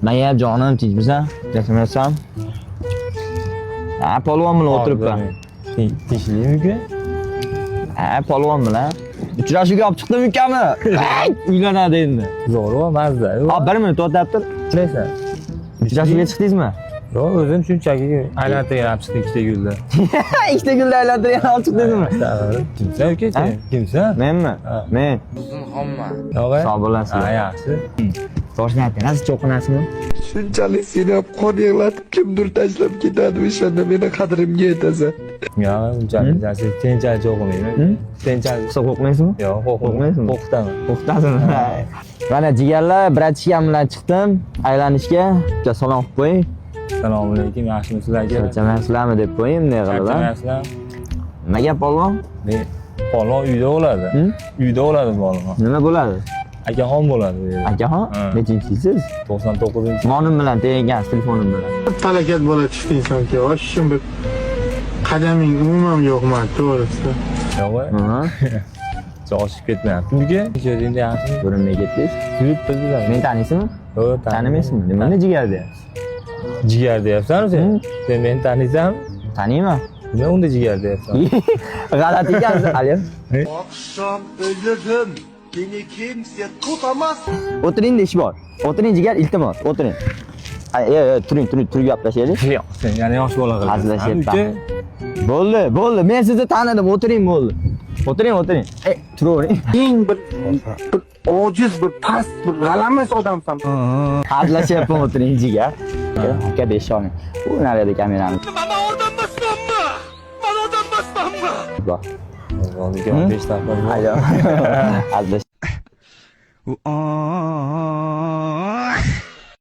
Naya jonim tinchmisan? Yaxshimisam? Ha, polvon bilan o'tiribman. Tinchlikmi? Ha, polvon bilan. Uchrashuvga olib chiqdim ukamni. Uylanadi endi. Zo'rg'a mazza. Ha, 1 minut o'tab tur. Qilaysan. Uchrashuvga chiqdingizmi? Yo'q, o'zim shunchaki aylantirib chiqdim ikkita gulda. Ikkita gulda aylantirib olib chiqdingizmi? Kimsan uka? Kimsan? Menmi? Men. Uzunxonman. Yo'q. Sog' bo'lasizlar. Ha, yaxshi. Toshkentda nasib o'qinasizmi? Shunchalik seni ham qon yig'latib kimdir tashlab ketadi, o'shanda meni qadrimga yetasan. Yo'q, unchalik yaxshi. Keyinchalik o'qimayman. Keyinchalik Hisob o'qimaysizmi? yo'q, O'qimaysizmi? o'qitaman. O'qitasizmi? Mana jigarlar, bratishkam bilan chiqdim aylanishga. Bitta salom qilib qo'ying. Assalomu alaykum, yaxshimisizlar aka? Charchamayapsizlarmi deb qo'ying, bunday qilib. Charchamayapsizlar? Nima gap polvon? Men polvon uyda bo'ladi. Uyda bo'ladi polvon. Nima bo'ladi? Akaxon bo'ladi bu yerda. Akaxon? Ha. Nechinchisiz? 99-chi. Monim bilan tegansiz, telefonim bilan. Falokat bola tushdingsanki, oshishim bir qadaming umuman yo'qman, to'g'risi. Yo'q. Ha. Joshib ketmayapti. Uka, jo'ringda yaxshimi? Ko'rinmay ketdingiz. Yurib bizlar. Meni taniysizmi? Yo'q, Tanimaysizmi? Nimani jigar deyapsiz? Jigar deyapsan sen? Sen meni taniysanmi? Taniyman. Nima unda jigar deyapsan? G'alati ekansiz, Ali. Akşam ölürüm, beni kimse tutamaz. O'tiring, ish bor. O'tiring jigar, iltimos, o'tiring. Turing gaplashaylik. Yo'q, sen yana yosh bola qilib. Hazillashyapman. Bo'ldi. Men sizni tanidim, o'tiring bo'ldi. O'tiring. Turavering. Eng bir ojiz, bir past, bir g'alamis odamsan. Hazillashyapman, o'tiring jigar. Aka deyisholmang. Bu narada kamerani. Bana oradan baslanma. Bana oradan baslanma. Bor. Hozirga 5 daqiqa. Ayo. Hazillashyapman.